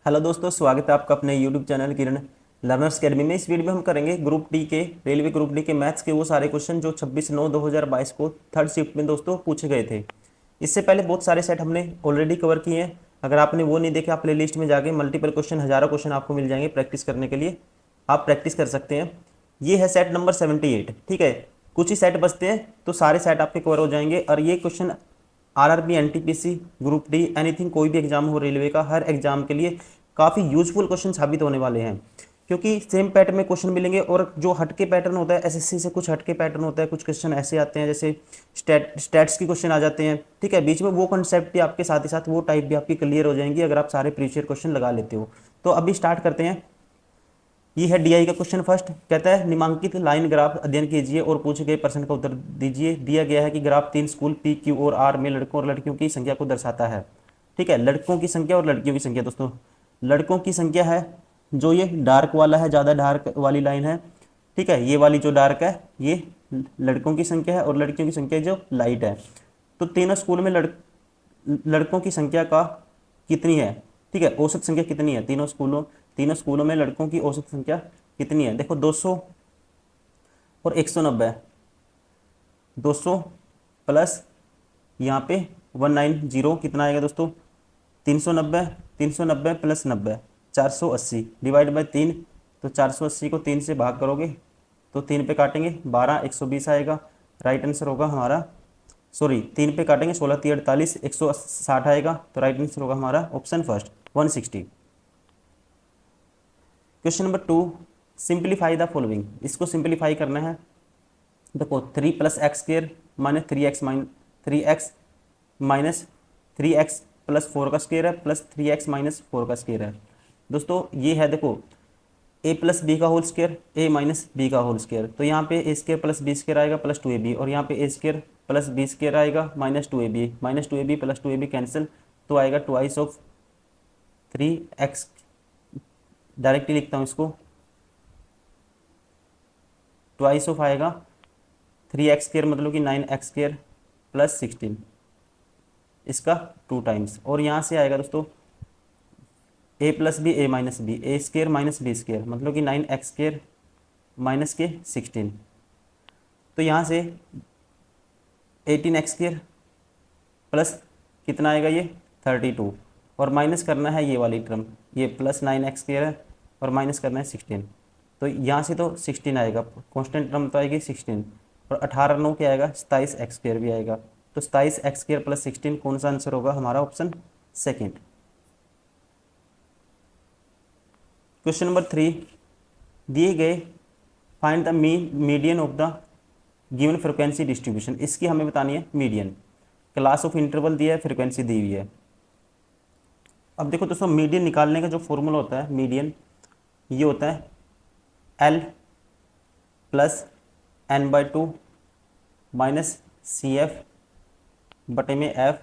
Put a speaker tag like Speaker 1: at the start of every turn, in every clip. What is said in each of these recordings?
Speaker 1: Hello दोस्तों, स्वागत है आपका अपने यूट्यूब चैनल किरण लर्नर्स अकेडमी में। इस वीडियो में हम करेंगे ग्रुप डी के रेलवे ग्रुप डी के मैथ्स के वो सारे क्वेश्चन जो 26/9/2022 को थर्ड शिफ्ट में दोस्तों पूछे गए थे। इससे पहले बहुत सारे सेट हमने ऑलरेडी कवर किए हैं। अगर आपने वो नहीं देखे, आप प्ले लिस्ट में जाके मल्टीपल क्वेश्चन, हज़ारों क्वेश्चन आपको मिल जाएंगे प्रैक्टिस करने के लिए। आप प्रैक्टिस कर सकते हैं। ये है सेट नंबर 78। ठीक है, कुछ ही सेट बचते हैं तो सारे सेट आपके कवर हो जाएंगे। और ये question RRB, NTPC, group D, anything, कोई भी एग्जाम हो रेलवे का, हर एग्जाम के लिए काफ़ी यूजफुल क्वेश्चन साबित होने वाले हैं। क्योंकि सेम पैटर्न में क्वेश्चन मिलेंगे और जो हटके पैटर्न होता है एसएससी से, कुछ हटके पैटर्न होता है। कुछ क्वेश्चन ऐसे आते हैं जैसे स्टैट्स की क्वेश्चन आ जाते हैं। ठीक है, बीच में वो कॉन्सेप्ट भी आपके साथ ही साथ वो टाइप भी आपकी क्लियर हो जाएंगी अगर आप सारे प्रीवियस क्वेश्चन लगा लेते हो। तो अभी स्टार्ट करते हैं। ये है डीआई का क्वेश्चन। फर्स्ट कहता है निम्नलिखित लाइन ग्राफ अध्ययन कीजिए और पूछे गए प्रश्न का उत्तर दीजिए। दिया गया है कि ग्राफ 3 स्कूल पी, क्यू और आर में लड़कों और लड़कियों की संख्या को दर्शाता है। ठीक है, लड़कों की संख्या और लड़कियों की संख्या। दोस्तों लड़कों की संख्या है जो ये डार्क वाला है, ज़्यादा डार्क वाली लाइन है। ठीक है, ये वाली जो डार्क है ये लड़कों की संख्या है और लड़कियों की संख्या जो लाइट है। तो तीनों स्कूल में लड़कों की संख्या का कितनी है? ठीक है, औसत संख्या कितनी है? तीनों स्कूलों में लड़कों की औसत संख्या कितनी है? देखो 200 और 190। 200 प्लस यहाँ पे 190 कितना आएगा दोस्तों? 390। 390 प्लस 90 480 डिवाइड बाई 3। तो 480 को 3 से भाग करोगे तो 3 पे काटेंगे 12, 120 आएगा। राइट आंसर होगा हमारा, सॉरी 3 पे काटेंगे 16 3 48, 160 आएगा। तो राइट आंसर होगा हमारा option first 160। Question number 2, simplify the following. इसको सिंप्लीफाई करना है। देखो 3 plus x square minus 3x minus 3x plus 4 का स्क्वायर है प्लस 3x माइनस 4 का स्क्वायर है। दोस्तों ये है, देखो a प्लस बी का whole square, a minus b का होल स्क्वायर। तो यहाँ पे a square plus b square आएगा प्लस 2ab, और यहाँ पे a square plus b square आएगा minus 2ab। Minus 2ab plus 2ab cancel, तो आएगा ट्वाइस ऑफ 3x। डायरेक्टली लिखता हूँ इसको, ट्वाइस ऑफ आएगा 3x स्क्वायर मतलब कि 9x स्क्वायर प्लस 16, इसका 2 टाइम्स। और यहाँ से आएगा दोस्तों a plus b, a minus b, a square minus b square मतलब कि 9x स्क्वायर माइनस के 16। तो यहाँ से 18x स्क्वायर प्लस कितना आएगा ये 32, और माइनस करना है ये वाली टर्म, ये प्लस 9x स्क्वायर है और माइनस करना है 16। तो यहाँ से तो 16 आएगा, कांस्टेंट टर्म तो आएगी 16, और 18 9 क्या आएगा 27x स्क्वायर भी आएगा। तो 27x स्क्वायर प्लस 16 कौन सा आंसर होगा हमारा? Option second. क्वेश्चन नंबर 3, दिए गए find the median of the given frequency distribution. इसकी हमें बतानी है मीडियन। क्लास ऑफ इंटरवल दिया है, फ्रिक्वेंसी दी हुई है। अब देखो दोस्तों, मीडियन निकालने का जो फॉर्मूला होता है मीडियन, ये होता है L plus n/2 minus CF बटे में F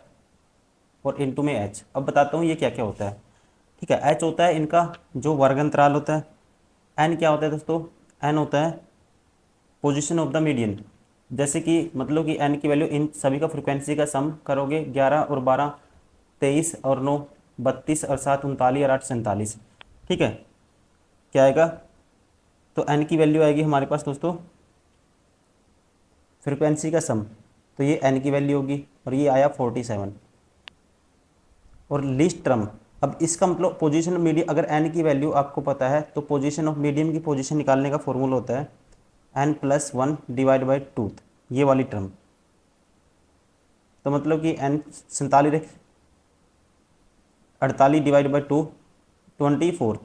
Speaker 1: और इनटू में H। अब बताता हूँ ये क्या क्या होता है। ठीक है, H होता है इनका जो वर्ग अंतराल होता है। N क्या होता है दोस्तों? N होता है पोजीशन ऑफ द मीडियन। जैसे कि मतलब कि N की वैल्यू इन सभी का फ्रिक्वेंसी का सम करोगे, 11 और 12 23 और 9 32 और 7 39 और 8 47। ठीक है, क्या आएगा? तो N की वैल्यू आएगी हमारे पास दोस्तों फ्रिक्वेंसी का सम, तो ये N की वैल्यू होगी, और ये आया 47। और लीस्ट टर्म, अब इसका मतलब पोजीशन मीडियम, अगर N की वैल्यू आपको पता है तो पोजीशन ऑफ मीडियम की पोजीशन निकालने का फॉर्मूला होता है n+1 डिवाइड बाई 2, ये वाली टर्म। तो मतलब कि n 48 डिवाइड बाई 2 24,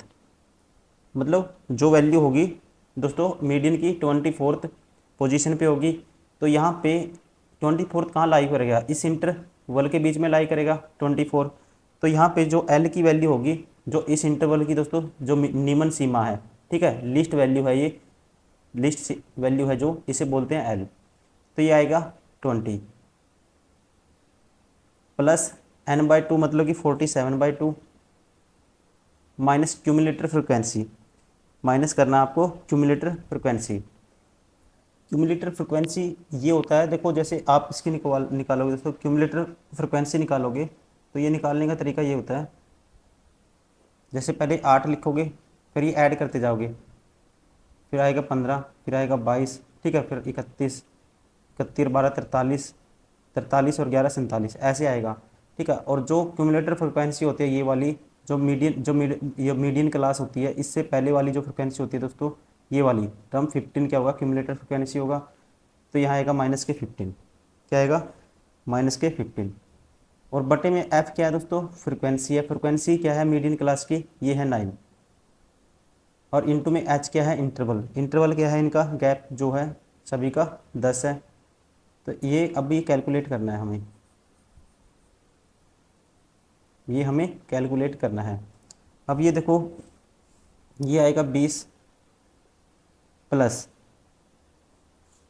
Speaker 1: मतलब जो वैल्यू होगी दोस्तों मीडियन की 24th पोजीशन पे होगी। तो यहाँ पे 24th कहाँ लाई करेगा? इस इंटरवल के बीच में लाई करेगा 24। तो यहाँ पे जो L की वैल्यू होगी, जो इस इंटरवल की दोस्तों जो निम्न सीमा है, ठीक है, लिस्ट वैल्यू है, ये लिस्ट वैल्यू है जो इसे बोलते हैं L। तो ये आएगा 20 प्लस n/2 मतलब कि 47/2 माइनस क्यूमुलेटर फ्रिक्वेंसी। माइनस करना आपको क्यूमुलेटर फ्रिक्वेंसी। क्यूमुलेटर फ्रिक्वेंसी ये होता है, देखो जैसे आप इसकी निकालोगे दोस्तों, क्यूमुलेटर फ्रिक्वेंसी निकालोगे तो ये निकालने का तरीका ये होता है, जैसे पहले 8 लिखोगे, फिर ये ऐड करते जाओगे, फिर आएगा 15, फिर आएगा 22, ठीक है, फिर 31, 31 12 43, 43 और 11 47, ऐसे आएगा, ठीक है। और जो क्यूमुलेटर फ्रिक्वेंसी होती है ये वाली, ये मीडियन क्लास होती है, इससे पहले वाली जो फ्रिक्वेंसी होती है दोस्तों, ये वाली टर्म 15 क्या होगा, क्यूमुलेटर फ्रिक्वेंसी होगा। तो यहाँ आएगा -15, क्या आएगा, -15। और बटे में एफ क्या है दोस्तों, फ्रिक्वेंसी है, फ्रिक्वेंसी क्या है मीडियन क्लास की, ये है 9। और इनटू में एच क्या है, इंटरवल, इंटरवल क्या है इनका, गैप जो है सभी का 10 है। तो ये अभी कैलकुलेट करना है हमें, ये हमें कैलकुलेट करना है। अब ये देखो, ये आएगा 20 प्लस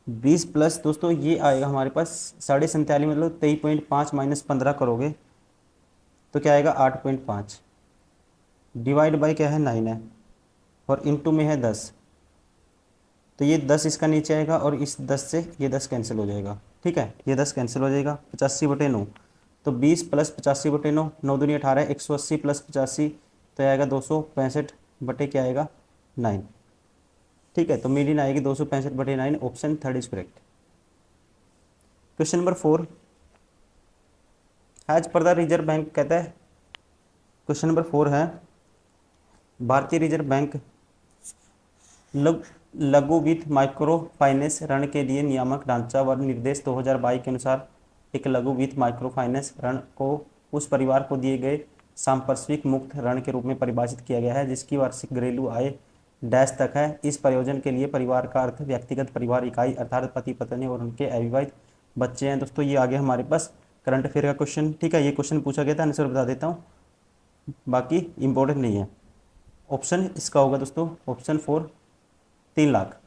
Speaker 1: 20 प्लस दोस्तों ये आएगा हमारे पास 47.5, मतलब 23.5 माइनस 15 करोगे तो क्या आएगा, 8.5, डिवाइड बाई क्या है, 9 है, और इनटू में है 10। तो ये 10 इसका नीचे आएगा, और इस 10 से ये 10 कैंसिल हो जाएगा, ठीक है, ये 10 कैंसिल हो जाएगा। 85/9, तो 20 प्लस 85/9, 9 दूनी 18, 180 प्लस 85 तो आएगा 265 बटे क्या आएगा, 9, ठीक है। तो मीडियन आएगी 265/9, option third is correct. Question number 4, as per the Reserve Bank कहता है, क्वेश्चन नंबर 4 है, भारतीय रिजर्व बैंक लघु वित्त माइक्रो फाइनेंस ऋण के लिए नियामक ढांचा व निर्देश 2022 के अनुसार एक लघु वित्त माइक्रो फाइनेंस ऋण को उस परिवार को दिए गए सांपार्श्विक मुक्त ऋण के रूप में परिभाषित किया गया है जिसकी वार्षिक घरेलू आय डैश तक है। इस प्रयोजन के लिए परिवार का अर्थ व्यक्तिगत परिवार इकाई अर्थात पति पत्नी और उनके अविवाहित बच्चे हैं। दोस्तों ये आगे हमारे पास करंट अफेयर का क्वेश्चन, ठीक है, ये क्वेश्चन पूछा गया था, आंसर बता देता हूँ, बाकी इंपॉर्टेंट नहीं है। ऑप्शन इसका होगा दोस्तों ऑप्शन 4, 3 लाख।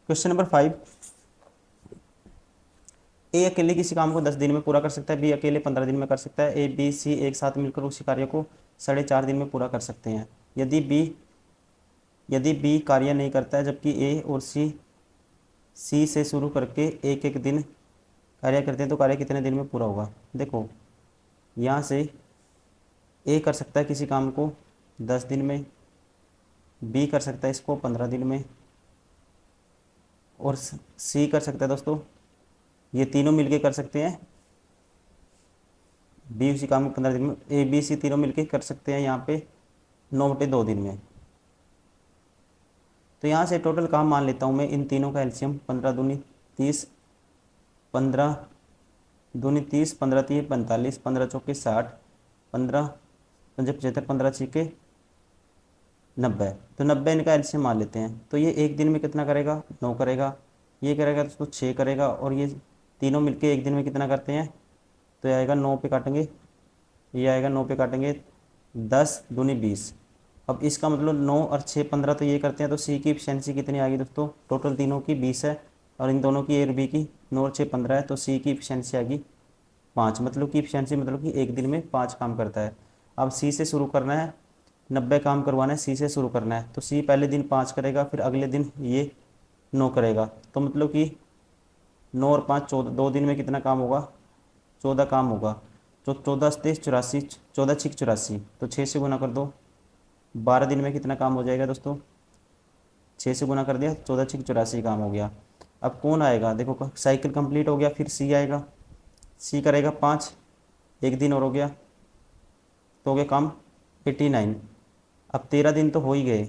Speaker 1: क्वेश्चन नंबर 5, ए अकेले किसी काम को 10 दिन में पूरा कर सकता है, बी अकेले 15 दिन में कर सकता है, ए बी सी एक साथ मिलकर उसी कार्य को 4.5 दिन में पूरा कर सकते हैं। यदि बी कार्य नहीं करता है जबकि ए और सी से शुरू करके एक एक दिन कार्य करते हैं तो कार्य कितने दिन में पूरा होगा। देखो यहाँ से ए कर सकता है किसी काम को 10 दिन में, बी कर सकता है इसको 15 दिन में, और सी कर सकता है दोस्तों, ये तीनों मिलके कर सकते हैं, बी उसी काम को 15 दिन में, ए बी सी तीनों मिलके कर सकते हैं यहाँ पे 9/2 दिन में। तो यहाँ से टोटल काम मान लेता हूँ मैं इन तीनों का एलसीएम, 15 दूनी 30, 15 दूनी 30, 15 3 45, 15 चौके 60, 15 पंजे 75, 15 छीके 90, तो 90 इनका एलसीएम मान लेते हैं। तो ये एक दिन में कितना करेगा, 9 करेगा, ये करेगा दोस्तों 6 करेगा, और ये तीनों मिलके एक दिन में कितना करते हैं, तो ये आएगा 9 पे काटेंगे, ये आएगा 9 पे काटेंगे 10 दूनी 20। अब इसका मतलब 9 और 6 15 तो ये करते हैं, तो सी की एफिशिएंसी कितनी आ गई दोस्तों, टोटल तीनों की 20 है और इन दोनों की ए और बी की 9 और 6 15 है, तो सी की एफिशिएंसी आ गई 5, मतलब कि एफिशिएंसी मतलब कि एक दिन में 5 काम करता है। अब सी से शुरू करना है, 90 काम करवाना है, सी से शुरू करना है, तो सी पहले दिन 5 करेगा, फिर अगले दिन ये 9 करेगा, तो मतलब कि 9 और 5 14, 2 दिन में कितना काम होगा, 14 काम होगा। तो 14 23 84, 14 6 84, तो 6 से गुना कर दो, 12 दिन में कितना काम हो जाएगा दोस्तों, 6 से गुना कर दिया, 14 6 84 काम हो गया। अब कौन आएगा, देखो साइकिल कंप्लीट हो गया, फिर सी आएगा, सी करेगा 5, एक दिन और हो गया, तो हो गया काम 89। अब 13 दिन तो हो ही गए,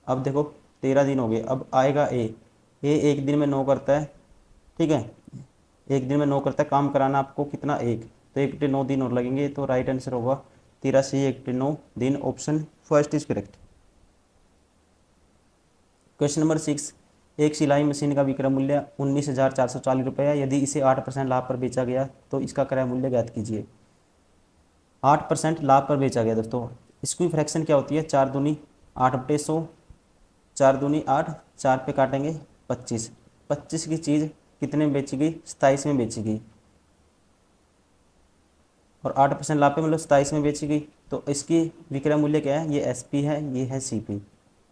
Speaker 1: अब देखो 13 दिन हो गए, अब आएगा ए एक दिन में 9 करता है, ठीक है, एक दिन में 9 करता है, काम कराना आपको कितना, एक, तो 1/9 दिन और लगेंगे, तो राइट आंसर होगा 83 1/9 दिन, option first is correct. Question number 6, एक सिलाई मशीन का विक्रय मूल्य 19,440 रुपये है, यदि इसे 8% लाभ पर बेचा गया तो इसका क्रय मूल्य ज्ञात कीजिए। 8% लाभ पर बेचा गया दोस्तों, इसकी फ्रैक्शन क्या होती है, 4 दूनी 8/100, 4 दूनी 8, 4 पे काटेंगे 25, 25 की चीज़ कितने में बेची गई, 27 में बेची गई, और 8% लाभ पे मतलब 27 में बेची गई, तो इसकी विक्रय मूल्य क्या है, ये एसपी है, ये है सीपी,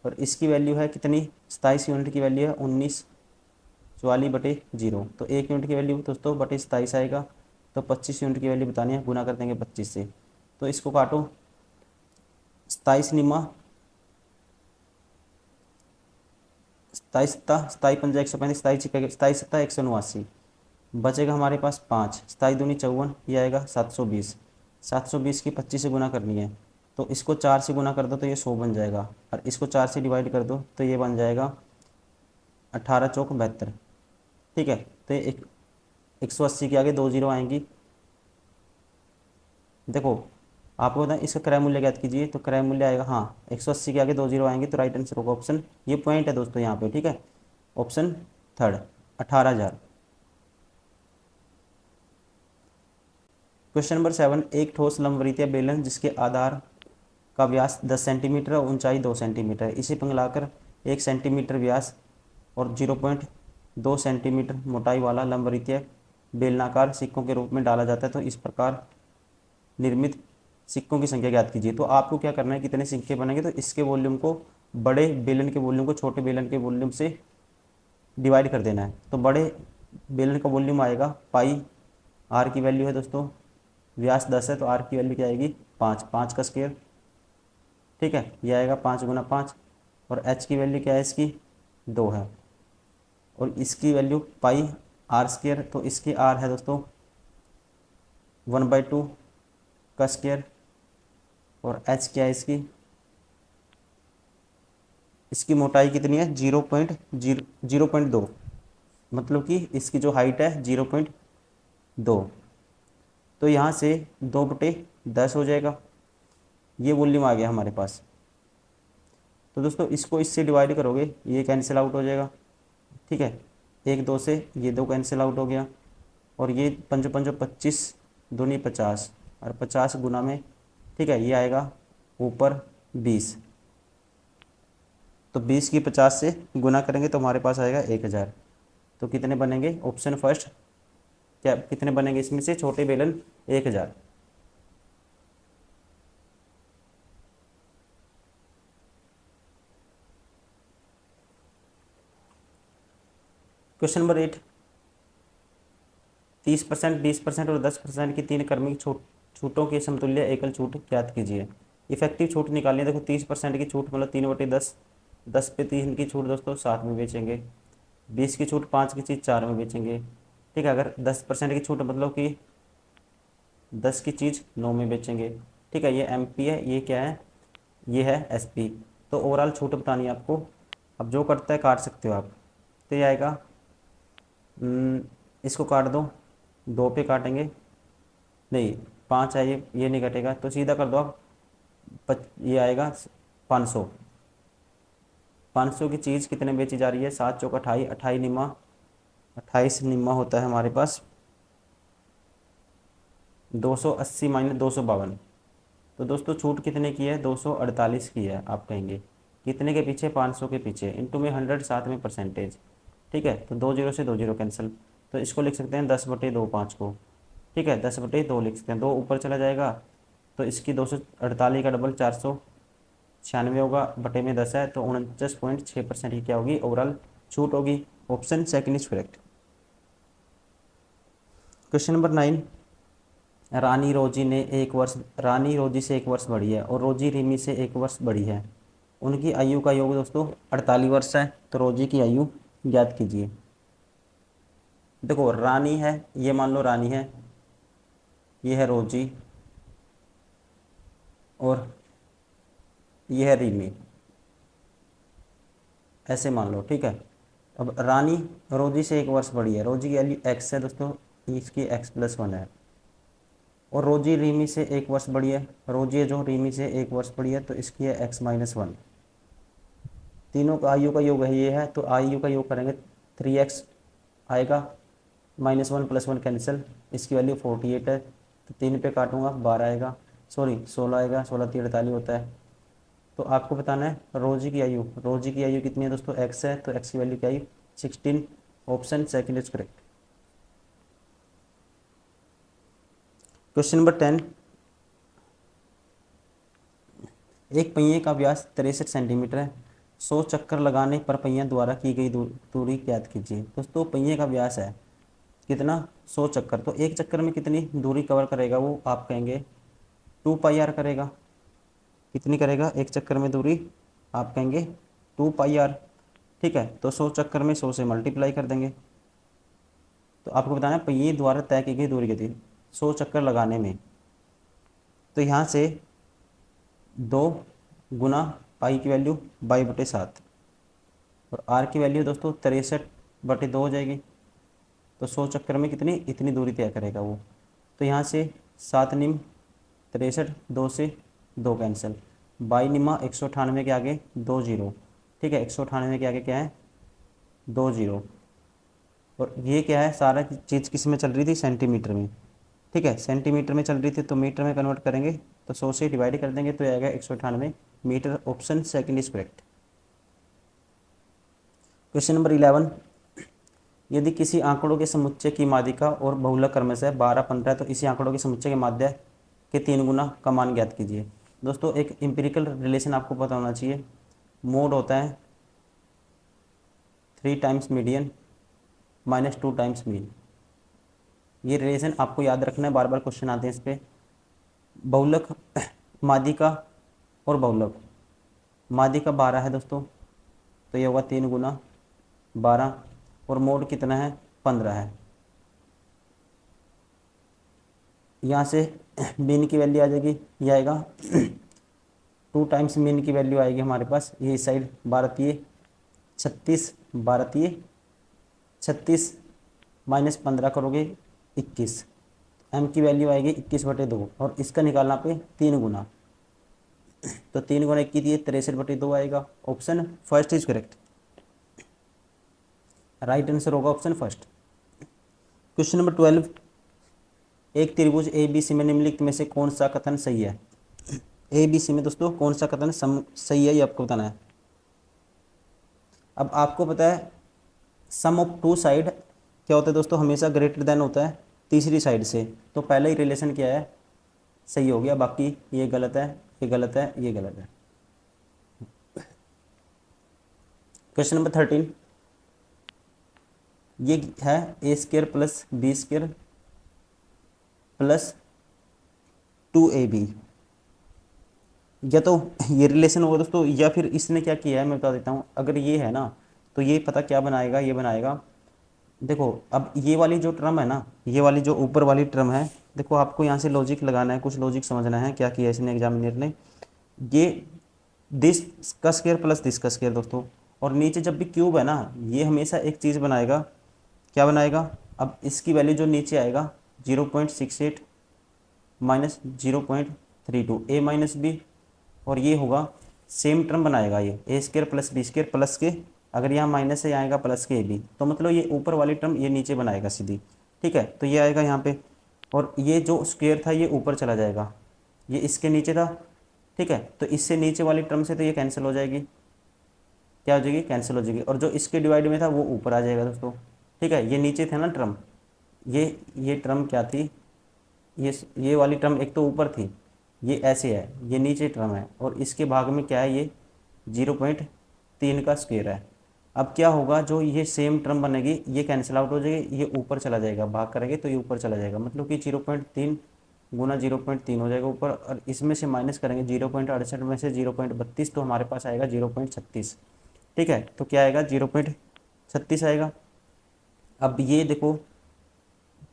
Speaker 1: और इसकी वैल्यू है कितनी, 27 यूनिट की वैल्यू है 1944/0, तो 1 यूनिट की वैल्यू दोस्तों बटे 27 आएगा, तो 25 यूनिट की वैल्यू बतानी है, गुना कर देंगे 25 से, तो इसको काटो, 27 निमा, 27 पंजा 135, 27 सत्ता 189, बचेगा हमारे पास 5, 27 दूनी 54, ये आएगा 720। 720 की 25 से गुना करनी है, तो इसको 4 से गुना कर दो तो ये 100 बन जाएगा, और इसको 4 से डिवाइड कर दो तो ये बन जाएगा 18 चौक 72। ठीक है, तो ये 180 के आगे 2 जीरो आएंगी। देखो आपको बताएं इसका क्रय मूल्य ज्ञात कीजिए, तो क्रय मूल्य आएगा, हाँ 180 के आगे 2 जीरो आएंगे, तो राइट आंसर होगा ऑप्शन, ये पॉइंट है दोस्तों यहाँ पे। ठीक है, ऑप्शन थर्ड 18,000। क्वेश्चन नंबर 7, एक ठोस लंबवृत्तीय बेलन जिसके आधार का व्यास 10 सेंटीमीटर और ऊंचाई 2 सेंटीमीटर है, इसे पिघलाकर 1 सेंटीमीटर व्यास और 0.2 सेंटीमीटर मोटाई वाला लंबवृत्तीय बेलनाकार सिक्कों के रूप में डाला जाता है, तो इस प्रकार निर्मित सिक्कों की संख्या ज्ञात कीजिए। तो आपको क्या करना है, कितने सिक्के बनेंगे, तो इसके वॉल्यूम को बड़े बेलन के वॉल्यूम को छोटे बेलन के वॉल्यूम से डिवाइड कर देना है। तो बड़े बेलन का वॉल्यूम आएगा पाई, आर की वैल्यू है दोस्तों, व्यास 10 है तो आर की वैल्यू क्या आएगी 5, 5 का स्क्वायर। ठीक है, ये आएगा 5 गुना 5, और एच की वैल्यू क्या है इसकी 2 है, और इसकी वैल्यू पाई आर स्क्वायर, तो इसकी आर है दोस्तों 1/2 का स्क्वायर, और एच क्या है इसकी, इसकी मोटाई कितनी है 0.2, मतलब कि इसकी जो हाइट है 0.2, तो यहाँ से 2/10 हो जाएगा, ये वॉल्यूम आ गया हमारे पास। तो दोस्तों इसको इससे डिवाइड करोगे ये कैंसिल आउट हो जाएगा। ठीक है, 1 2 से ये 2 कैंसिल आउट हो गया, और ये 5 5 25 दूनी 50, और 50 गुना में, ठीक है, ये आएगा ऊपर 20, तो 20 की 50 से गुना करेंगे तो हमारे पास आएगा 1000। तो कितने बनेंगे, ऑप्शन फर्स्ट क्या, कितने बनेंगे इसमें से छोटे बेलन 1000। क्वेश्चन नंबर 8, 30%, 20% और 10% की 3 क्रमिक छूटों के समतुल्य एकल छूट ज्ञात कीजिए। इफेक्टिव छूट निकालनी है, देखो 30% की छूट मतलब 3/10, 10 पे 3 की छूट दोस्तों 7 में बेचेंगे, 20 की छूट 5 की चीज़ 4 में बेचेंगे। ठीक है, अगर 10% की छूट मतलब कि 10 की चीज़ 9 में बेचेंगे। ठीक है, ये MP है, ये क्या है, ये है SP। तो ओवरऑल छूट बतानी है आपको, अब जो करता है काट सकते हो आप। तो ये आएगा, इसको काट दो, 2 पे काटेंगे, नहीं 5 है, ये नहीं कटेगा, तो सीधा कर दो आप, ये आएगा 500। 500 की चीज़ कितने बेची जा रही है, 7 चौक 28, 28 निमा, 28 निमा होता है हमारे पास 280 माइनस 252। तो दोस्तों छूट कितने की है, 248 की है। आप कहेंगे कितने के पीछे, 500 के पीछे, इंटू में 100, साथ में परसेंटेज। ठीक है, तो 2 जीरो से 2 जीरो कैंसिल, तो इसको लिख सकते हैं 10/2 5 को। ठीक है, 10/2 लिख सकते हैं, 2 ऊपर चला जाएगा, तो इसकी 248 का डबल 496 होगा, बटे में 10 है, तो 49.6% की क्या होगी ओवरऑल छूट होगी। Option second is correct. Question number 9, रानी रोजी से 1 वर्ष बड़ी है और रोजी रिमी से 1 वर्ष बड़ी है, उनकी आयु का योग दोस्तों 48 वर्ष है, तो रोजी की आयु ज्ञात कीजिए। देखो रानी है, ये मान लो रानी है, ये है रोजी, और ये है रिमी, ऐसे मान लो। ठीक है, अब रानी रोजी से 1 वर्ष बड़ी है, रोजी की वैल्यू x है दोस्तों, इसकी x+1 है, और रोजी रिमी से 1 वर्ष बड़ी है, रोजी है जो रिमी से 1 वर्ष बड़ी है, तो इसकी है x-1। तीनों का आयु का योग है ये है, तो आयु का योग करेंगे 3x आएगा, -1 + 1 कैंसिल, इसकी वैल्यू 48 है, तो 3 पे काटूंगा 12 आएगा, सॉरी 16 आएगा, 16 3 48 होता है। तो आपको बताना है रोजी की आयु कितनी है दोस्तों, x है, तो x की वैल्यू क्या आई 16। Option second is correct. Question number 10, एक पहिए का व्यास 63 सेंटीमीटर है, 100 चक्कर लगाने पर पहिया द्वारा की गई दूरी ज्ञात कीजिए। दोस्तों पहिए का व्यास है कितना, 100 चक्कर, तो एक चक्कर में कितनी दूरी कवर करेगा वो, आप कहेंगे 2πr करेगा। कितनी करेगा एक चक्कर में दूरी, आप कहेंगे 2 पाई आर। ठीक है, तो 100 चक्कर में 100 से मल्टीप्लाई कर देंगे। तो आपको बताना है पहिए द्वारा तय की गई दूरी कितनी, 100 चक्कर लगाने में। तो यहाँ से 2 गुना पाई की वैल्यू 22/7 और आर की वैल्यू दोस्तों 63/2 हो जाएगी। तो 100 चक्कर में कितनी इतनी दूरी तय करेगा वो। तो यहाँ से 7 निम 63, 2 से 2 कैंसिल, 22 निमा 198 के आगे 2 जीरो। ठीक है, 198 के आगे क्या है 2 जीरो। और ये क्या है सारा चीज़ किस में चल रही थी, सेंटीमीटर में। ठीक है, सेंटीमीटर में चल रही थी तो मीटर में कन्वर्ट करेंगे, तो 100 से डिवाइड कर देंगे तो आएगा 198 metre. Option second is correct. Question number 11, यदि किसी आंकड़ों के समुच्चय की माध्यिका और बहुलक क्रमशः 12, 15 तो इसी आंकड़ों के समुच्चय के माध्य के 3 गुना का मान ज्ञात कीजिए। दोस्तों एक एम्पिरिकल रिलेशन आपको पता होना चाहिए, मोड होता है 3 times median minus 2 times mean. ये रिलेशन आपको याद रखना है, बार बार क्वेश्चन आते हैं इस पर। बहुलक माध्यिका और बहुलक, माध्यिका 12 है दोस्तों, तो ये होगा 3 गुना 12 और मोड कितना है 15 है। यहाँ से मीन की वैल्यू आ जाएगी, ये आएगा 2 टाइम्स मीन की वैल्यू आएगी हमारे पास, ये इस साइड 12 36, 36 माइनस 15 करोगे 21, एम की वैल्यू आएगी 21/2 और इसका निकालना पे 3 गुना, तो 3 गुना 21 दिए 63/2 आएगा। Option first is correct, right answer होगा ऑप्शन फर्स्ट। क्वेश्चन नंबर 12, एक त्रिभुज ए बी सी में निम्नलिखित में से कौन सा कथन सही है। ए बी सी में दोस्तों कौन सा कथन सही है ये आपको बताना है। अब आपको पता है सम ऑफ टू साइड क्या होता है दोस्तों, हमेशा ग्रेटर देन होता है तीसरी साइड से। तो पहला ही रिलेशन क्या है सही हो गया, बाकी ये गलत है, ये गलत है, ये गलत है। क्वेश्चन नंबर 13, ये है a² plus b² plus 2ab। या तो ये रिलेशन होगा दोस्तों, या फिर इसने क्या किया है मैं बता देता हूँ। अगर ये है ना तो ये पता क्या बनाएगा, ये बनाएगा देखो, अब ये वाली जो टर्म है ना, ये वाली जो ऊपर वाली टर्म है, देखो आपको यहाँ से लॉजिक लगाना है, कुछ लॉजिक समझना है क्या किया इसने एग्जामिनर ने। ये दिस का स्क्वायर प्लस दिस का स्क्वायर दोस्तों, और नीचे जब भी क्यूब है ना ये हमेशा एक चीज़ बनाएगा, क्या बनाएगा। अब इसकी वैल्यू जो नीचे आएगा 0.68 माइनस 0.32 ए माइनस बी, और ये होगा सेम टर्म बनाएगा ये a² प्लस b² प्लस के, अगर यहाँ माइनस से आएगा प्लस के ab, तो मतलब ये ऊपर वाली टर्म ये नीचे बनाएगा सीधी। ठीक है, तो ये आएगा यहाँ पे, और ये जो स्क्वायर था ये ऊपर चला जाएगा, ये इसके नीचे था। ठीक है, तो इससे नीचे वाली टर्म से तो ये कैंसिल हो जाएगी, क्या हो जाएगी कैंसिल हो जाएगी, और जो इसके डिवाइड में था वो ऊपर आ जाएगा दोस्तों। ठीक है, ये नीचे था ना टर्म, ये टर्म क्या थी, ये वाली टर्म एक तो ऊपर थी, ये ऐसे है, ये नीचे टर्म है, और इसके भाग में क्या है ये 0.3 का स्क्वायर है। अब क्या होगा, जो ये सेम टर्म बनेगी ये कैंसिल आउट हो जाएगी, ये ऊपर चला जाएगा, भाग करेंगे तो ये ऊपर चला जाएगा, मतलब कि 0.3 गुना 0.3 हो जाएगा ऊपर, और इसमें से माइनस करेंगे 0.68 में से 0.32, तो हमारे पास आएगा 0.36। ठीक है, तो क्या आएगा 0.36 आएगा। अब ये देखो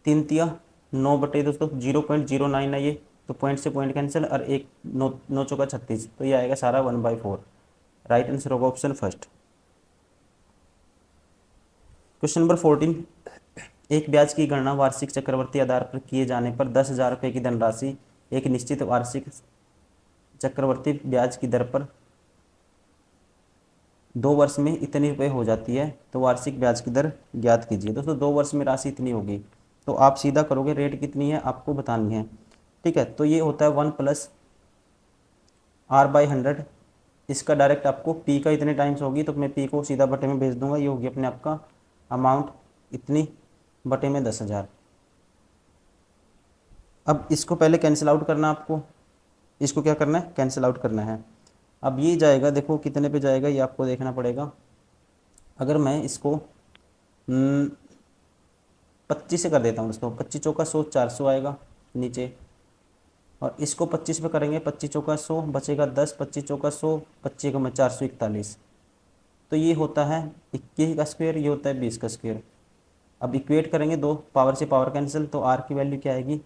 Speaker 1: 3×9 दोस्तों 0.09 है ये, तो पॉइंट से पॉइंट कैंसिल, और एक 9×9 = 36, तो ये आएगा सारा 1/4। राइट आंसर होगा ऑप्शन फर्स्ट। क्वेश्चन नंबर 14, एक ब्याज की गणना वार्षिक चक्रवर्ती आधार पर किए जाने पर 10,000 रुपये की धनराशि एक निश्चित वार्षिक चक्रवर्ती ब्याज की दर पर 2 वर्ष में इतनी रुपये हो जाती है, तो वार्षिक ब्याज की दर ज्ञात कीजिए। दोस्तों 2 वर्ष में राशि इतनी होगी, तो आप सीधा करोगे, रेट कितनी है आपको बतानी है। ठीक है, तो ये होता है 1 + r/100, इसका डायरेक्ट आपको p का इतने टाइम्स होगी, तो मैं p को सीधा बटे में भेज दूंगा, ये होगी अपने आपका अमाउंट इतनी बटे में 10,000। अब इसको पहले कैंसिल आउट करना आपको, इसको क्या करना है कैंसिल आउट करना है। अब ये जाएगा, देखो कितने पे जाएगा ये आपको देखना पड़ेगा। अगर मैं इसको 25 से कर देता हूँ दोस्तों, 25 चौका 100, 400 आएगा नीचे, और इसको 25 पे करेंगे, 25 चौका 100 बचेगा 10, 25 चौका 100, 25 में 441। तो ये होता है 21 का स्क्वायर, ये होता है 20 का स्क्वायर। अब इक्वेट करेंगे, दो पावर से पावर कैंसिल, तो आर की वैल्यू क्या आएगी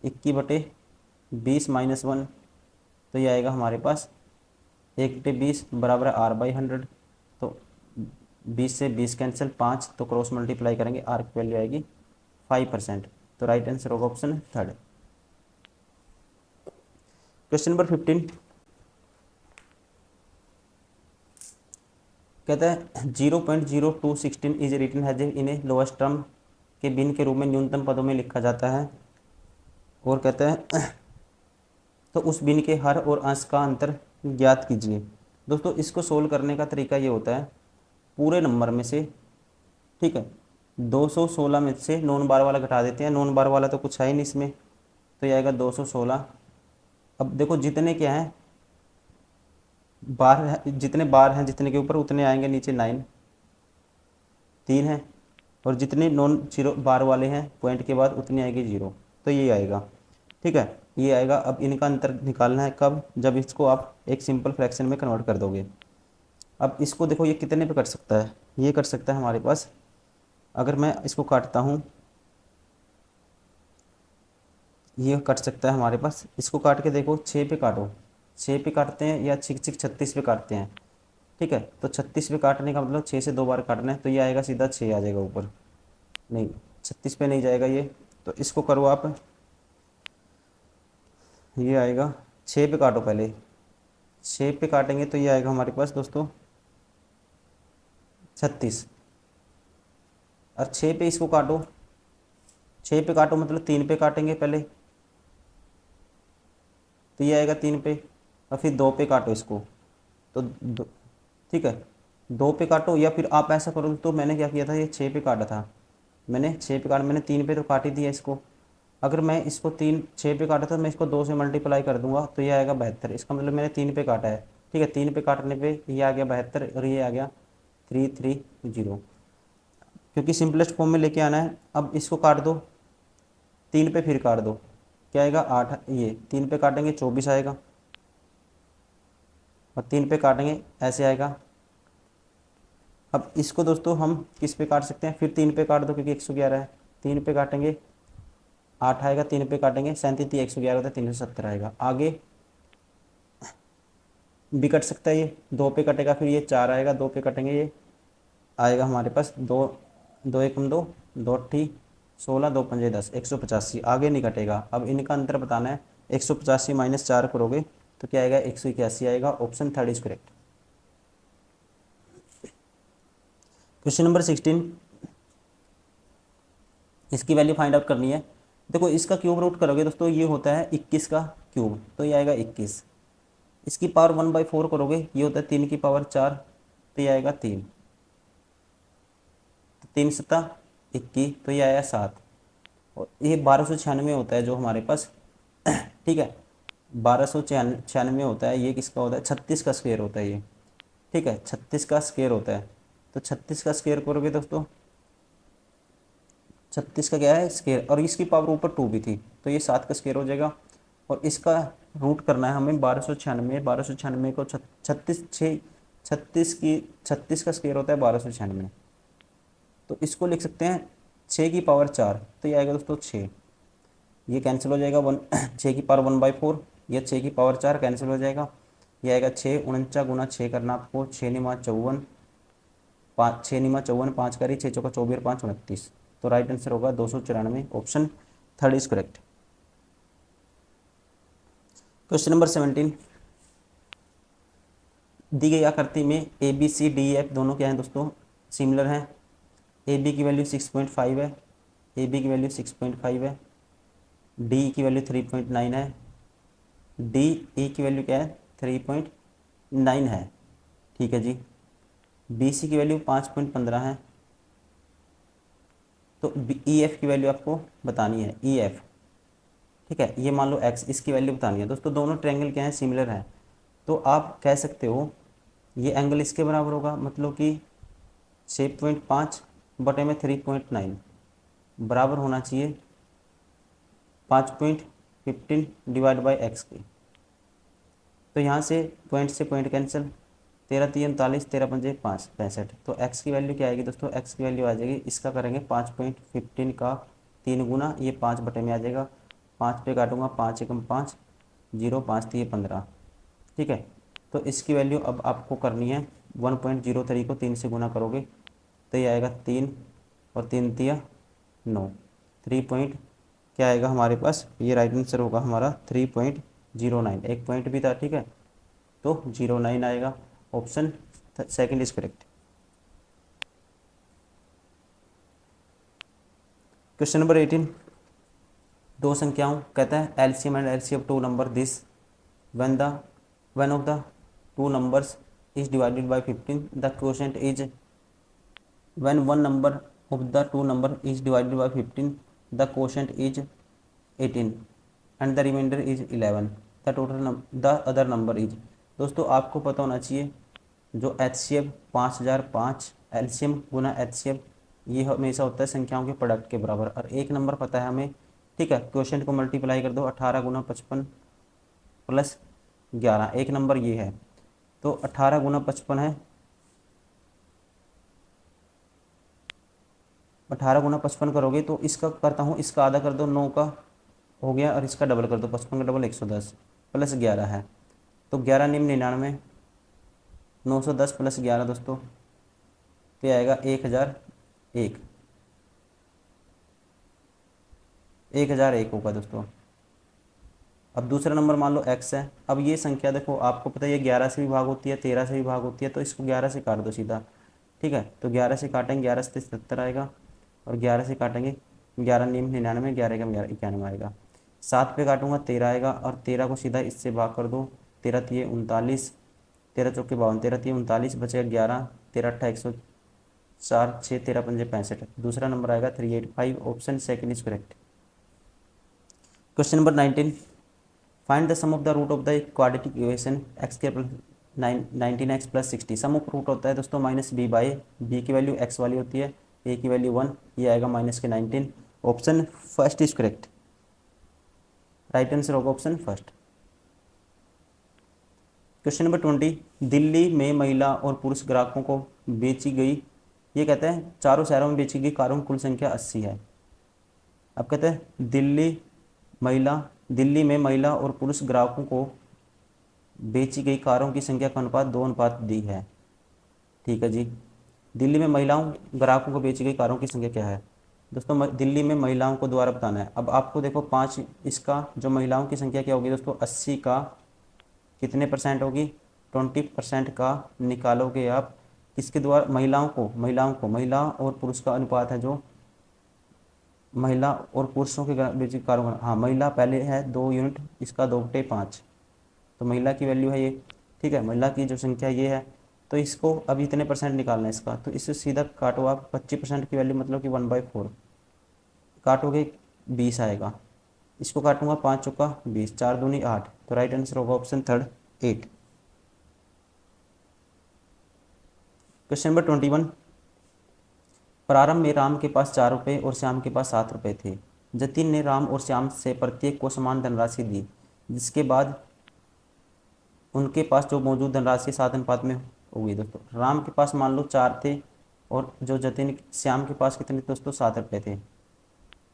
Speaker 1: 21/20 माइनस 1, तो ये आएगा हमारे पास 1/20 बराबर है R/100। तो 20 से 20 कैंसिल 5, तो क्रॉस मल्टीप्लाई करेंगे, आर की वैल्यू आएगी 5%। तो राइट आंसर होगा ऑप्शन थर्ड। क्वेश्चन नंबर 15 कहता है 0.0216 is written as in a lowest term के भिन्न के रूप में न्यूनतम पदों में लिखा जाता है। और कहता है तो उस भिन्न के हर और अंश का अंतर ज्ञात कीजिए। दोस्तों इसको सोल्व करने का तरीका ये होता है, पूरे नंबर में से, ठीक है, 216 में से नॉन बार वाला घटा देते हैं, नॉन बार वाला तो कुछ है ही नहीं इसमें, तो ये आएगा 216। अब देखो जितने क्या हैं बार है, जितने बार हैं जितने के ऊपर उतने आएंगे नीचे 9 3 है, और जितने नॉन जीरो बार वाले हैं पॉइंट के बाद उतनी आएगी 0, तो ये आएगा, ठीक है, ये आएगा। अब इनका अंतर निकालना है कब, जब इसको आप एक सिंपल फ्रैक्शन में कन्वर्ट कर दोगे। अब इसको देखो ये कितने पे कट सकता है, ये कट सकता है हमारे पास, अगर मैं इसको काटता हूँ, ये कट सकता है हमारे पास, इसको काट के देखो 6 पे काटो, 6 पे काटते हैं या 36 पे काटते हैं, ठीक है, तो 36 पे काटने का मतलब 6 से 2 बार काटना है, तो ये आएगा सीधा 6 आ जाएगा ऊपर, नहीं 36 पे नहीं जाएगा ये, तो इसको करो आप, ये आएगा 6 पे काटो, पहले 6 पे काटेंगे तो ये आएगा हमारे पास दोस्तों 36, और 6 पे इसको काटो, 6 पे काटो मतलब 3 पे काटेंगे पहले, तो ये आएगा 3 पे, और फिर 2 पे काटो इसको, तो ठीक है 2 पे काटो, या फिर आप ऐसा करो, तो मैंने क्या किया था, ये 6 पे काटा था, मैंने 6 पे काटा, मैंने 3 पे तो काट ही दिया इसको, अगर मैं इसको 6 पे काटा था, मैं इसको 2 से मल्टीप्लाई कर दूंगा, तो ये आएगा 72, इसका मतलब मैंने 3 पे काटा है, ठीक है, 3 पे काटने पे ये आ गया 72, और ये आ गया 330, क्योंकि सिंपलेस्ट फॉर्म में लेके आना है। अब इसको काट दो, 3 पे फिर काट दो, क्या आएगा 8, ये 3 पे काटेंगे 24 आएगा, और 3 पे काटेंगे ऐसे आएगा। अब इसको दोस्तों हम किस पे काट सकते हैं, फिर 3 पे काट दो क्योंकि 111 है, 3 पे काटेंगे 8 आएगा, 3 पे काटेंगे 37, 111 होता है 370 आएगा। आगे भी कट सकता है, ये 2 पे कटेगा, फिर ये 4 आएगा, 2 पे कटेंगे ये आएगा हमारे पास 2, 2 एकम 2, 2 अट्ठी 16, 2 पंजे 10, 185, आगे नहीं कटेगा। अब इनका अंतर बताना है, 185 माइनस 4 करोगे तो क्या आएगा 181 आएगा, option third is correct. Question number 16, इसकी वैल्यू फाइंड आउट करनी है। देखो इसका क्यूब रूट करोगे दोस्तों, ये होता है 21 का क्यूब, तो ये आएगा 21, इसकी पावर 1/4 करोगे, ये होता है 3 की पावर 4, तो ये आएगा 3, 3 सत्ता 21, तो ये आया 7, और ये 1296 होता है जो हमारे पास, ठीक है, 1296 होता है, ये किसका होता है 36 का स्क्वायर होता है ये, ठीक है, 36 का स्क्वायर होता है, तो 36 का स्क्वायर करोगे दोस्तों, 36 का क्या है स्क्वायर, और इसकी पावर ऊपर 2 भी थी, तो ये 7 का स्क्वायर हो जाएगा, और इसका रूट करना है हमें 1296, 1296 को 36 का स्क्वायर होता है 1296, तो इसको लिख सकते हैं 6 की पावर 4, तो ये आएगा दोस्तों 6, ये कैंसिल हो जाएगा 1, 6 की पावर 1/4, ये 6 की पावर 4 कैंसिल हो जाएगा, ये आएगा 6, 49 गुना 6 करना आपको, 6 निमा 54, 5 6 निमा 54, 5 करी 6 चौका 24, 5 29, तो राइट आंसर होगा 294, option third is correct. Question number 17, दी गई आकृति में A B C D F दोनों क्या हैं दोस्तों सिमिलर हैं, ए बी की वैल्यू 6.5 है, ए बी की वैल्यू 6.5 है, डी की वैल्यू 3.9 है, डी ई की वैल्यू क्या है 3.9 है, ठीक है जी, बी सी की वैल्यू 5.15 है, तो ई एफ की वैल्यू आपको बतानी है, ई एफ, ठीक है, ये मान लो एक्स, इसकी वैल्यू बतानी है दोस्तों, दोनों ट्रायंगल क्या है सिमिलर है, तो आप कह सकते हो ये एंगल इसके बराबर होगा, मतलब कि 6.5 में 3.9 बराबर होना चाहिए 5. 15 डिवाइड बाई एक्स की। तो यहाँ से पॉइंट कैंसिल, 13×3 = 39, 13×5 = 65। तो x की वैल्यू क्या आएगी दोस्तों, x की वैल्यू आ जाएगी, इसका करेंगे 5.15 का 3 गुना, ये 5 बटे में आ जाएगा, 5 पे काटूंगा, 5 एकम 5, 0, 5 3 15। ठीक है, तो इसकी वैल्यू अब आपको करनी है 1.03 को 3 से गुना करोगे तो ये आएगा 3 और 3 तिया 9, 3 पॉइंट क्या आएगा हमारे पास, ये राइट आंसर होगा हमारा 3.09, एक पॉइंट भी था। ठीक है, तो 09 आएगा, option second is correct. Question number 18, दो संख्याओं कहता है LCM and LCM two number this one of the two numbers is divided by 15 the quotient is when one number of the two number is divided by 15 the quotient is 18 and the remainder is 11 the other number is। दोस्तों आपको पता होना चाहिए जो HCF 5005 LCM गुना HCF ये हमेशा होता है संख्याओं के प्रोडक्ट के बराबर, और एक नंबर पता है हमें। ठीक है, क्वोशेंट को मल्टीप्लाई कर दो, 18 गुना 55 प्लस 11, एक नंबर ये है, तो 18 गुना 55 है, 18 गुना 55 करोगे तो इसका करता हूँ, इसका आधा कर दो, 9 का हो गया, और इसका डबल कर दो, 55 का डबल 110 प्लस 11 है, तो 11 निम्न 99, 910 प्लस 11 दोस्तों क्या आएगा 1001 होगा दोस्तों। अब दूसरा नंबर मान लो x है, अब ये संख्या देखो आपको पता है ये 11 से भी भाग होती है, 13 से भी भाग होती है, तो इसको 11 से काट दो सीधा। ठीक है, तो 11 से काटेंगे, 11 से 77 आएगा, और 11 से काटेंगे 11 निम्न 99, 11 का 91 आएगा, 7 पे काटूंगा 13 आएगा, और 13 को सीधा इससे भाग कर दो, 13 तिये 39, 13 चौके 52, 13 तिये 39, बचेगा 11, 13 अट्ठा 104, 6 13 पंजे 65, दूसरा नंबर आएगा 385, option second is correct. Question number 19, find the sum of the root of the quadratic equation x के plus 19x plus 60। Sum of root होता है दोस्तों -b/, b की वैल्यू x वाली होती है, a की वैल्यू 1, ये आएगा -19, option first is correct, right answer होगा option first. Question number 20, Delhi में महिला और पुरुष ग्राहकों को बेची गई, ये कहते हैं चारों शहरों में बेची गई कारों की कुल संख्या 80 है। अब कहते हैं दिल्ली में महिला और पुरुष ग्राहकों को बेची गई कारों की संख्या का अनुपात 2:1 दी है। ठीक है जी, दिल्ली में महिलाओं ग्राहकों को बेची गई कारों की संख्या क्या है दोस्तों, दिल्ली में महिलाओं को द्वारा बताना है। अब आपको देखो 5, इसका जो महिलाओं की संख्या क्या होगी दोस्तों, 80 का कितने परसेंट होगी, 20% का निकालोगे आप, किसके द्वारा, महिला और पुरुष का अनुपात है, जो महिला और पुरुषों के बेची कारों का, हाँ महिला पहले है 2 यूनिट, इसका 2/5, तो महिला की वैल्यू है ये। ठीक है, महिला की जो संख्या ये है, तो इसको अब इतने परसेंट निकालना है इसका, तो इससे सीधा काटो आप, 25% की वैल्यू मतलब कि 1/4 काटोगे 20 आएगा, इसको काटूंगा 5 चौका 20, 4 दूनी 8, तो राइट आंसर होगा ऑप्शन थर्ड 8। क्वेश्चन नंबर 21, प्रारंभ में राम के पास 4 रुपये और श्याम के पास 7 रुपये थे। जतिन ने राम और श्याम से प्रत्येक को समान धनराशि दी, जिसके बाद उनके पास जो मौजूद धनराशि 7 अनुपात में होगी। दोस्तों राम के पास मान लो 4 थे, और जो जतिन श्याम के पास कितने दोस्तों 7 रुपये थे।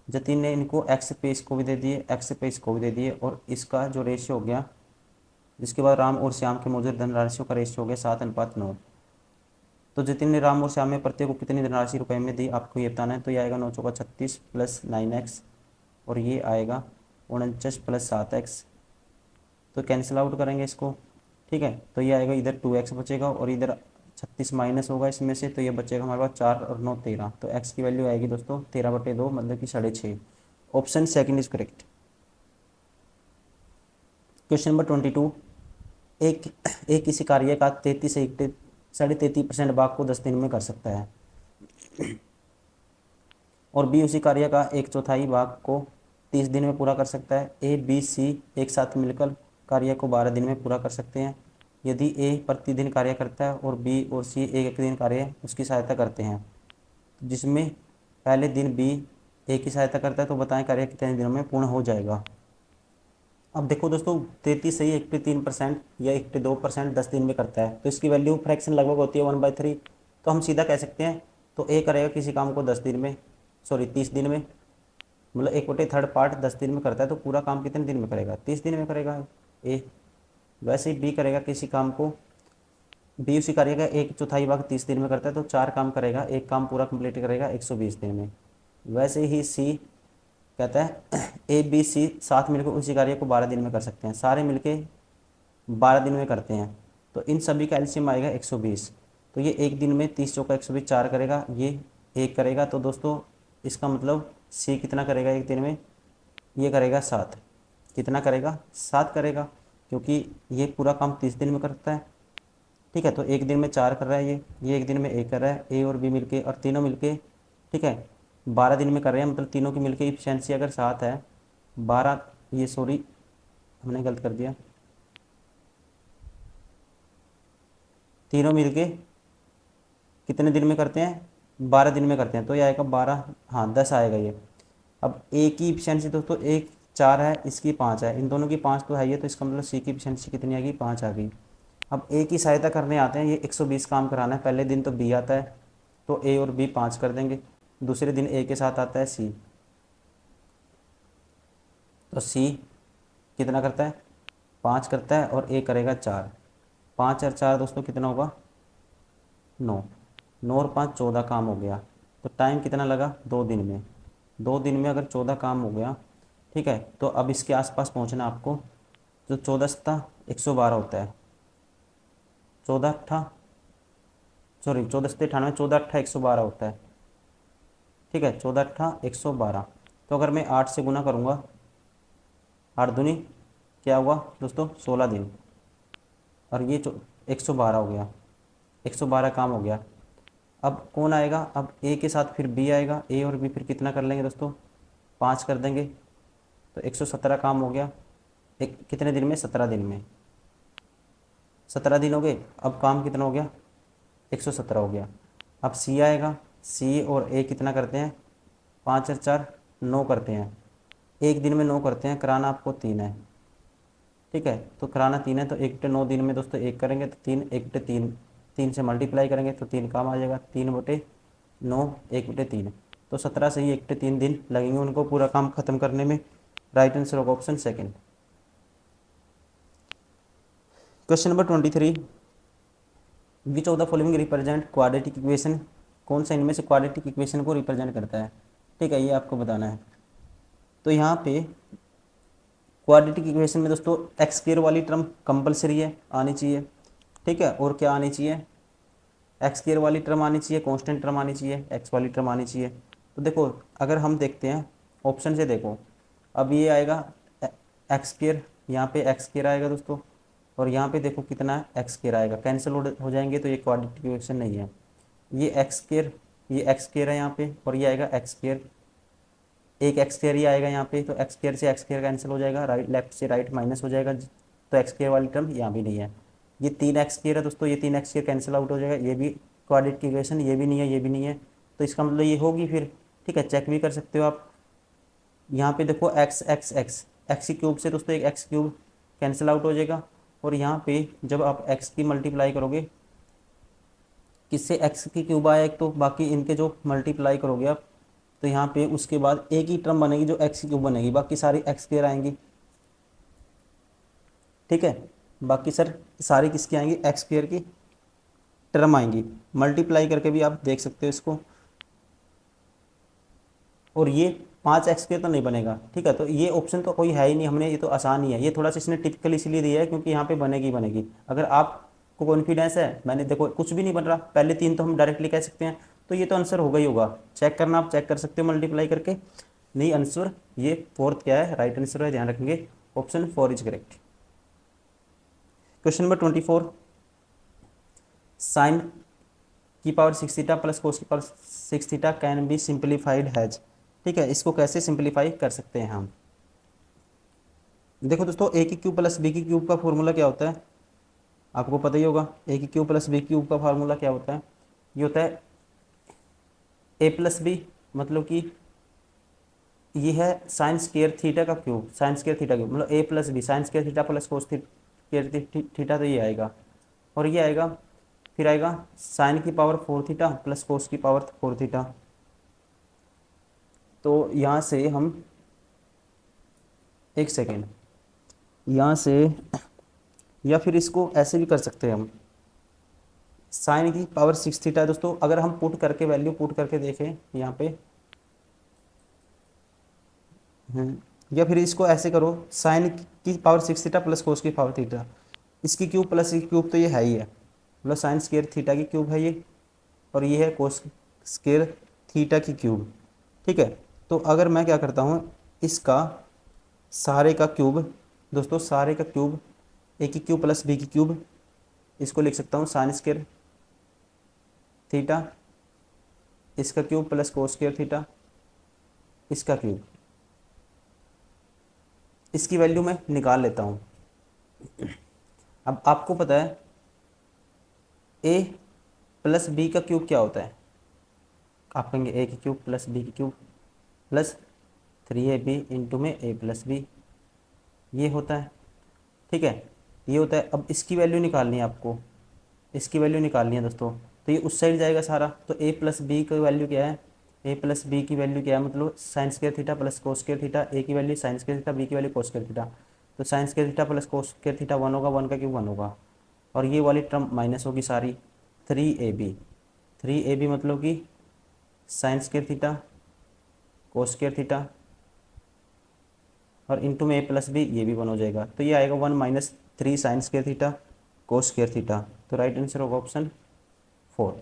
Speaker 1: जतिन ने इनको एक्स पे इसको भी दे दिए, एक्स पे इसको भी दे दिए, और इसका जो रेशियो हो गया, जिसके बाद राम और श्याम के मौजूद धनराशियों का रेशियो हो गया 7:9। तो जतिन ने राम और श्याम में प्रत्येक को कितनी धनराशि रुपए में दी, आपको ये बताना है। तो ये आएगा 9 चौका 36 प्लस 9x, और ये आएगा 49 प्लस 7x, तो कैंसिल आउट करेंगे इसको। ठीक है, तो ये आएगा, इधर 2x बचेगा और इधर 36 माइनस होगा इसमें से, तो ये बचेगा हमारे पास 4 और 9 13, तो x की वैल्यू आएगी दोस्तों 13/2 मतलब कि 6.5, option second is correct. Question number 22, एक किसी कार्य का 33 से 33.5% भाग को 10 दिन में कर सकता है, और बी उसी कार्य का 1/4 भाग को 30 दिन में पूरा कर सकता है। ए बी सी एक साथ मिलकर कार्य को 12 दिन में पूरा कर सकते हैं। यदि ए प्रतिदिन कार्य करता है और बी और सी एक दिन कार्य उसकी सहायता करते हैं, जिसमें पहले दिन बी ए की सहायता करता है, तो बताएं कार्य कितने दिनों में पूर्ण हो जाएगा। अब देखो दोस्तों 33 सही 1/3% या 1/2% 10 दिन में करता है, तो इसकी वैल्यू फ्रैक्शन लगभग होती है 1/3। तो हम सीधा कह सकते हैं, तो ए करेगा किसी काम को 10 दिन में, सॉरी 30 दिन में, मतलब 1/3 पार्ट 10 दिन में करता है, तो पूरा काम कितने दिन में करेगा, 30 दिन में करेगा ए। वैसे ही बी करेगा किसी काम को, बी उसी कार्य का 1/4 भाग 30 दिन में करता है, तो 4 काम करेगा, एक काम पूरा कंप्लीट करेगा 120 दिन में। वैसे ही सी कहता है ए बी सी साथ मिलकर उसी कार्य को 12 दिन में कर सकते हैं, सारे मिलके 12 दिन में करते हैं, तो इन सभी का एलसीएम आएगा 120। तो ये एक दिन में 30 चौका 120 4 करेगा, ये एक करेगा, तो दोस्तों इसका मतलब सी कितना करेगा एक दिन में, ये करेगा 7। कितना करेगा, 7 करेगा, क्योंकि ये पूरा काम 30 दिन में करता है। ठीक है, तो एक दिन में 4 कर रहा है ये एक दिन में 1 कर रहा है, ए और बी मिलके और तीनों मिलके, ठीक है 12 दिन में कर रहे हैं, मतलब तीनों की मिलके इफिशिएंसी अगर 7 है, 12, ये सॉरी हमने गलत कर दिया, तीनों मिलके कितने दिन में करते हैं, 12 दिन में करते हैं, तो ये आएगा 12, हाँ 10 आएगा ये। अब ए की इफिशिएंसी दोस्तों एक 4 है, इसकी 5 है, इन दोनों की 5 तो है ये, तो इसका मतलब सी की इफिशिएंसी कितनी आ गई, 5 आ गई। अब ए की सहायता करने आते हैं, ये 120 काम कराना है, पहले दिन तो बी आता है, तो ए और बी 5 कर देंगे, दूसरे दिन ए के साथ आता है सी, तो सी कितना करता है, 5 करता है, और ए करेगा 4, 5 और 4 दोस्तों कितना होगा, 9, 9 और 5 14 काम हो गया। तो टाइम कितना लगा, 2 दिन में, 2 दिन में अगर 14 काम हो गया, ठीक है, तो अब इसके आसपास पहुंचना आपको, जो 14 था 112 होता है, 14 अट्ठा, सॉरी 14 से 98, 14 अट्ठा 112 होता है, ठीक है 14 अट्ठा 112। तो अगर मैं 8 से गुना करूँगा, 8 दूनी क्या हुआ दोस्तों 16 दिन, और ये 112 हो गया, 112 काम हो गया। अब कौन आएगा, अब ए के साथ फिर बी आएगा, ए और बी फिर कितना कर लेंगे दोस्तों, 5 कर देंगे, तो 117 काम हो गया, एक कितने दिन में, 17 दिन में, 17 दिन हो गए। अब काम कितना हो गया, 117 हो गया। अब सी आएगा, सी और ए कितना करते हैं, 5 और 4 9 करते हैं, एक दिन में 9 करते हैं, कराना आपको 3 है, ठीक है, तो कराना 3 है, तो 1/9 दिन में दोस्तों 1 करेंगे, तो 3 1/3, 3 से मल्टीप्लाई करेंगे तो 3 काम आ जाएगा, 3/9 1/3, तो 17 से ही 1/3 दिन लगेंगे उनको पूरा काम खत्म करने में। राइट आंसर होगा option second. Question number 23, which of the following represent quadratic equation, कौन सा इनमें से क्वाड्रेटिक इक्वेशन को रिप्रेजेंट करता है, ठीक है, ये आपको बताना है। तो यहाँ पे क्वाड्रेटिक इक्वेशन में दोस्तों एक्स स्क्वायर वाली टर्म कंपलसरी है, आनी चाहिए, ठीक है, और क्या आनी चाहिए, एक्स स्क्वायर वाली टर्म आनी चाहिए, कांस्टेंट टर्म आनी चाहिए, एक्स वाली टर्म आनी चाहिए। तो देखो अगर हम देखते हैं ऑप्शन से, देखो अब ये आएगा एक्स स्क्वायर, यहाँ पे एक्स स्क्वायर आएगा दोस्तों, और यहाँ पे देखो कितना एक्स स्क्वायर आएगा, कैंसिल हो जाएंगे, तो ये क्वाड्रेटिक इक्वेशन नहीं है। ये एक्स स्क्वायर, ये एक्स स्क्वायर है यहाँ पे, और ये आएगा एक्स स्क्वायर, एक एक्स स्क्वायर ही आएगा यहाँ पे, तो एक्स स्क्वायर से एक्स स्क्वायर कैंसिल हो जाएगा, राइट लेफ्ट से राइट माइनस हो जाएगा, तो एक्स स्क्वायर वाली टर्म यहाँ भी नहीं है। ये 3 एक्स स्क्वायर है दोस्तों, ये 3 एक्स स्क्वायर कैंसिल आउट हो जाएगा, ये भी क्वाड्रेटिक इक्वेशन, ये भी नहीं है, ये भी नहीं है, तो इसका मतलब ये होगी फिर, ठीक है, चेक भी कर सकते हो आप। यहाँ पे देखो एक्स एक्स एक्स एक्स की क्यूब से दोस्तों एक एक्स क्यूब कैंसिल आउट हो जाएगा, और यहाँ पे जब आप एक्स की मल्टीप्लाई करोगे, किससे एक्स की क्यूब आया एक, तो बाकी इनके जो मल्टीप्लाई करोगे आप, तो यहाँ पे उसके बाद एक ही टर्म बनेगी जो एक्स की क्यूब बनेगी, बाकी सारी एक्स स्क्वायर आएंगी, ठीक है, बाकी सर सारी किसकी आएंगी, एक्स स्क्वायर की टर्म आएंगी, मल्टीप्लाई करके भी आप देख सकते हो इसको। और ये 5 एक्स स्क्वायर तो नहीं बनेगा, ठीक है, तो ये ऑप्शन तो कोई है ही नहीं, हमने ये तो आसान ही है, ये थोड़ा सा इसने टिपिकल इसलिए दिया है क्योंकि यहाँ पे बनेगी बनेगी। अगर आपको कॉन्फिडेंस है, मैंने देखो कुछ भी नहीं बन रहा, पहले 3 तो हम डायरेक्टली कह सकते हैं, तो ये तो आंसर होगा ही होगा, चेक करना आप चेक कर सकते हो मल्टीप्लाई करके। नहीं आंसर ये फोर्थ क्या है, राइट आंसर है, ध्यान रखेंगे option 4 is correct. Question number 24, sine की पावर 6 थीटा प्लस कोस की power 6 theta can be simplified as, ठीक है, इसको कैसे सिंप्लीफाई कर सकते हैं हम। देखो दोस्तों ए की क्यूब प्लस बी की क्यूब का फॉर्मूला क्या होता है, आपको पता ही होगा, ए की क्यूब प्लस बी क्यूब का फार्मूला क्या होता है, ये होता है ए प्लस बी, मतलब कि ये है साइन स्क्वायर थीटा का cube, sine square theta cube मतलब a plus b sine square theta plus cos square theta, तो ये आएगा। और ये आएगा, फिर आएगा साइन की पावर 4 थीटा प्लस कोस की पावर 4 थीटा। तो यहाँ से हम, एक सेकेंड, यहाँ से, या फिर इसको ऐसे भी कर सकते हैं हम, साइन की पावर 6 थीटा है दोस्तों। अगर हम पुट करके वैल्यू पुट करके देखें यहाँ पे, या फिर इसको ऐसे करो, साइन की पावर 6 थीटा प्लस कोस की पावर थीटा, इसकी क्यूब प्लस इसकी क्यूब, तो ये है ही है, मतलब साइन स्क्वायर थीटा की क्यूब है ये, और ये है कोस स्क्वायर थीटा की क्यूब। ठीक है, तो अगर मैं क्या करता हूँ, इसका सारे का क्यूब दोस्तों, सारे का क्यूब, ए की क्यूब प्लस बी की क्यूब, इसको लिख सकता हूँ साइन स्क्वायर थीटा, इसका cube plus cos square theta, इसका क्यूब। इसकी वैल्यू मैं निकाल लेता हूँ। अब आपको पता है ए प्लस बी का क्यूब क्या होता है, आप कहेंगे ए की क्यूब प्लस बी की क्यूब प्लस 3ab इंटू में ए प्लस बी, ये होता है। ठीक है, ये होता है। अब इसकी वैल्यू निकालनी है आपको, इसकी वैल्यू निकालनी है दोस्तों, तो ये उस साइड जाएगा सारा। तो ए प्लस बी की वैल्यू क्या है, ए प्लस बी की वैल्यू क्या है, मतलब sine square theta plus cos square theta, a की value sine square theta, b की वैल्यू कोस स्क्वायर थीटा। तो sine square theta plus cos square theta 1 होगा, 1 का क्यूब 1 होगा, और ये वाली टर्म माइनस होगी सारी। 3ab, 3ab मतलब कि sign square theta cos square theta और इंटू में ए प्लस बी, ये भी 1 हो जाएगा। तो ये आएगा 1 minus 3 sign square theta cos square theta. तो राइट आंसर होगा ऑप्शन 4।